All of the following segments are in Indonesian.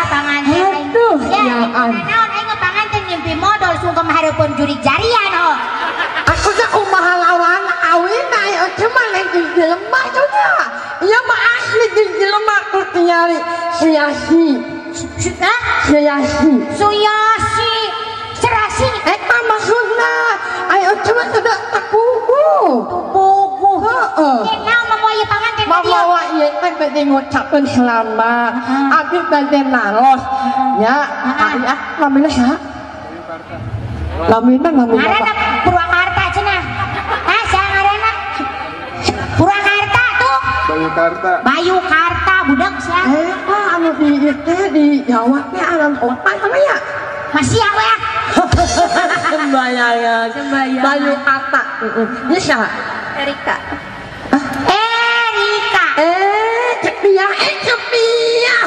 Panganten. Aduh, ya naon aing panganten ngimpi modal sungkem hareupeun jurig jarian oh. Aku teh kumaha lawan awin ayo cuma lagi jelema nya. Ieu mah asli jelema ku nyari siasi. Siasi. Suyasi. Serasi. Eta maksudna ayo cuma tidak takuku. Tubuku. Heeh. Naon mamoye panganten dia. Mawa ieu teh bade ngucapkeun selamat. Abi bade naros. Ya, aya lamina saha? Lamina Ngaranna Purwakarta cenah. Saha ngaranna? Purwakarta tuh. Bayu Karta budak sia. Anu di teh di Jawa teh alam opat apa ya? Masih we. Sembayangan. Bayu Karta. Ieu saha? Erika. Cepia, cepia.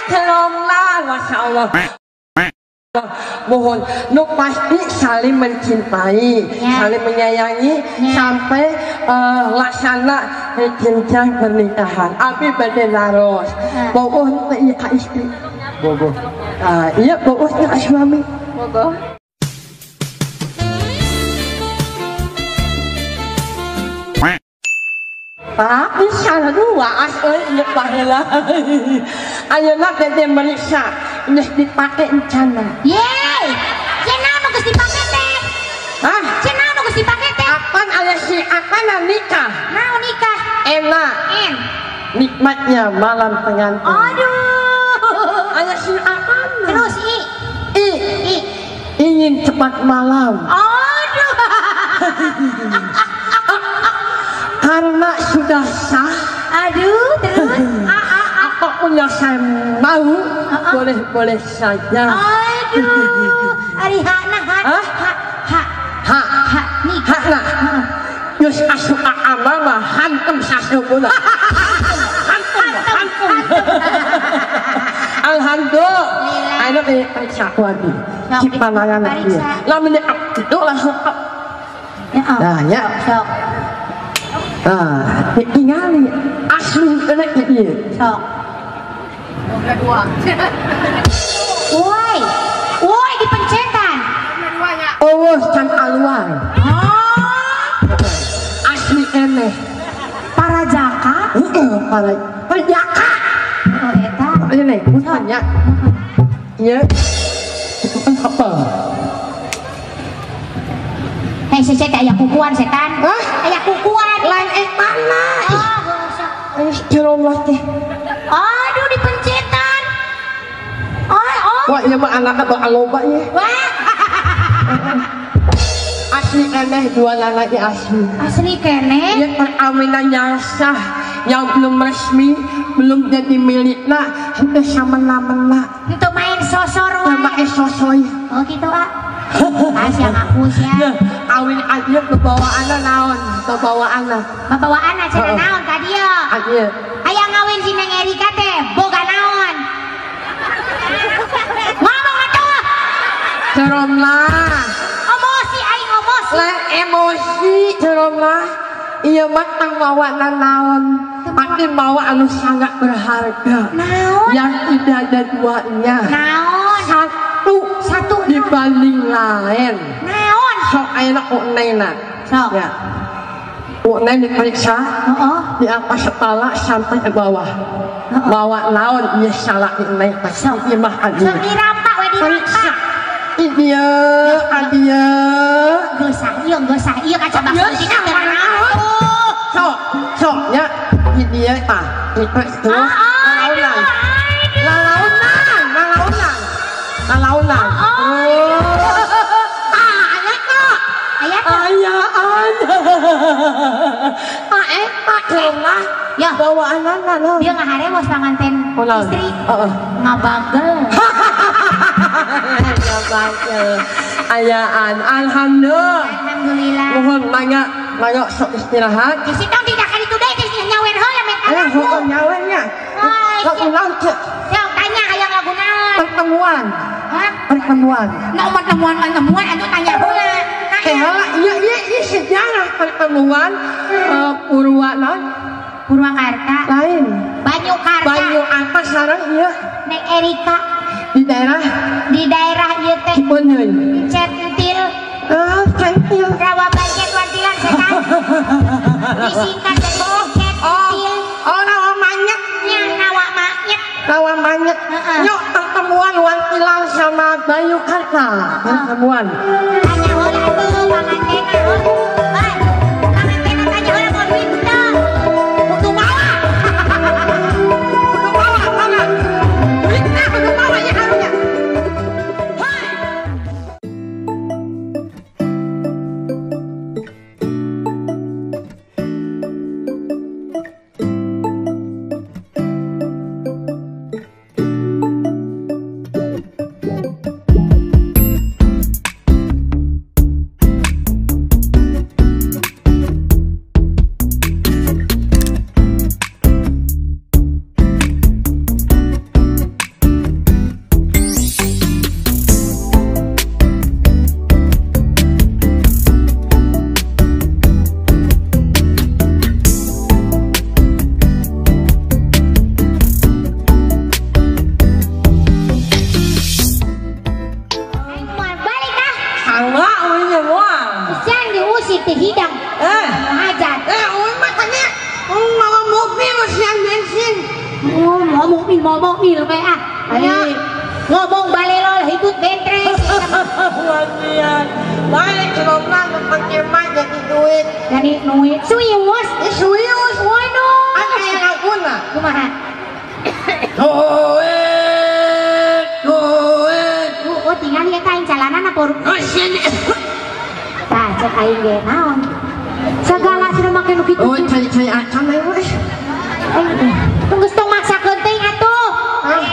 Kelomlah, Masya Allah. Mohon, nu pasti saling mencintai, saling menyayangi sampai laksana jenjang pernikahan. Abi bade naros, bogoh teh ieu ka istri. Bogoh. Iya bogoh teh ka suami. Bogoh. Tapi salah dua asal ieu baheula. Ayeuna bade meriksa, geus dipake encana. Yeay! Cenah nu geus dipake teh. Hah? Cenah nu geus dipake teh. Akan aya si akan nikah. Naon nikah? Enak. Nikmatnya malam pengantin. Aduh. Aya si akan. Terus ingin cepat malam. Aduh. Karena sudah sah. Aduh, terus Apapun yang saya mau, boleh saja. Aduh, ari hakna hak nikah. Hakna. Yus asuka amama hantem sasubuna. Hantem. Alhamdulillah. Ayo periksa wadi. Cik pandangan dia. Lamun itu langsung. Nah, ya. Sok. Ingali asli kena dia. Sok. Woi dipencetan. Oh, can aluan. Asli eneh. Para jaka. Para jaka. Oh eta. Ini punya. Ya. Apa? Hei setan aya kukuan setan. Aya kukuan. Lain mana? Oh, teh. Aduh dipencetan. Wah, ieu mah anakna bae loba ye. Asli eneh dua lagi asli. Asli kene. Ya perkawinan yang sah, yang belum resmi, belum jadi milikna, henteu samena-mena. Itu main sosor wae. Main sosoy. Oh gitu Asia ngaku sia. Kawin aja bawaanna naon? Bawaanna. Bawaanna cenah naon ka dieu? Aja. Aya ngawin si Neng Erika teh boga naon? Ngomong atuh. Ceromlah. Emosi aing emosi. Lain emosi ceromlah. Iya mah tang bawa naon? Pasti bawa anu sangat berharga. Naon? Yang tidak ada duanya. Naon? Satu dibanding lain. Naon? Sok ayeuna unena. Sok. Ya. Unen diperiksa. Di atas kepala sampai ke bawah. Bawa naon ieu salah naik pasti imah adi. Sok dirampak we dirampak. Ieu adia. Geus ieu kaca bakal dina teh naon? Sok nya ieu tah. Itu Lalaunan. Ayaan. Kelongah. Ya. Bawaan anak. Dia ngaharewas panganten istri. Ngabagel. Ngabagel. Ayaan. Alhamdulillah. Mohon mangga sok istirahat. Di situ tidak kali itu deh nyawer heula men. Ayo nyawernya. Sok ulang cek. Sok tanya aya ngagunaon. Pertemuan. Hah? Pertemuan. Mau pertemuan anu tanya heula. Heula ketemuan Purwakarta lain. Banyukarta Banyu apa sekarang ya? Neng Erika Di daerah ieu teh Cibeunyeun. di Centil Centil. rawa bangket wantilan setan disingkat dari Centil Rawa Manyet. nya rawa manyet Rawa Manyet. Nyok pertemuan Wantilan sama Banyukarta. Pertemuan. tanya heula tuh pangantena heuh pangantena tanya heula mau duit teu kudu bawa Mana? Duitnya kudu bawa ya harunya. mobil kayak ngomong balelo hidut bentres Lagian, baik celana pakai mic jadi duit. jadi duit suius Suius, waduh ada yang ngaguna. kumaha Duit. oh tinggal lihat aing calanana por Sini. tah cek aing ge naon segala sudah make nu kitu Oh, cai acan ya wes. tunggu tong maksakeun teuing atuh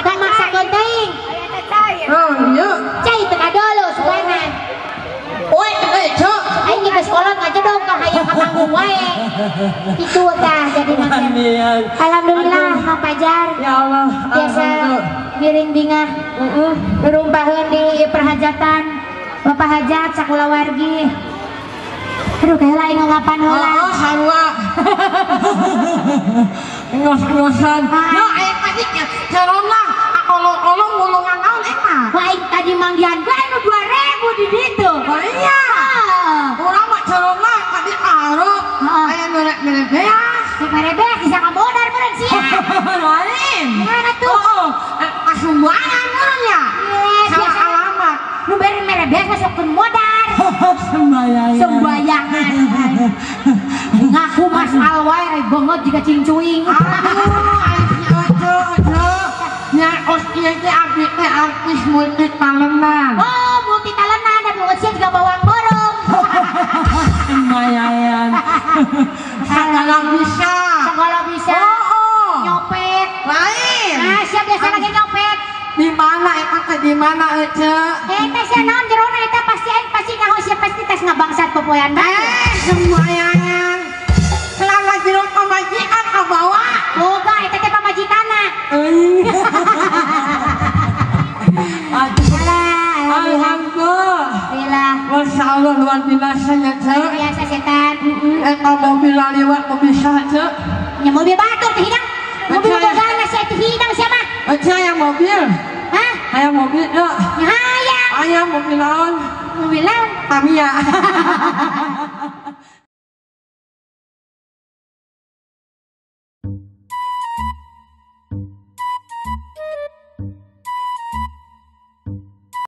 tong maksakeun teuing Oh, iya. cai tengah dulu supaya Oi, Cok. aing ge sekolah ngajodong ka hayang ka panggung wae itu tah jadi makanya alhamdulillah Mang Pajar Ya Allah. biasa miring dingah berumpaheun di perhajatan Bapak Hajat sakula wargi aduh kayak lain ngapan heula Oh, sarua. Ngos-ngosan. No, tadi cerona kolong-kolong mulungan naon mah. aing tadi manggian bae nu 2000 di ditu Oh iya. Urang mah cerona tadi arep. Aya mere beas. Cek merebeh bisa ngamodar meureun sia Lain. gimana tuh Oh, kasumbangan urangnya. Salah alamat. nu beri merebeh masukkeun modar sembayangan ngaku Mas Alway ai beungeut jiga cingcuing Nya os ieu teh abdi teh artis multi talentan. oh multi talentan dan beungeut sia juga bawang borong Sembayangan. Segala bisa. segala bisa Oh. nyopet Lain. nah sia biasa lagi nyopet Di mana eta teh di mana Ece? eta sia naon jerona eta pasti aing pasti ngaho sia pasti tes ngabangsat popoyan Sembayangan. Selama jero pamajikan ka bawa. boga eta teh pamajikanna alhamdulillah Masya Allah luar biasa ya Cek. biasa setan Eta mobil laliwat mobil saja. nya mobil batur teh hidang mobil bodana sia teh hidang sia mah Ece yang mobil. hah Ayam mobil ya. nya hayang Ayam mobil lawan. mobil lawan Tamiya.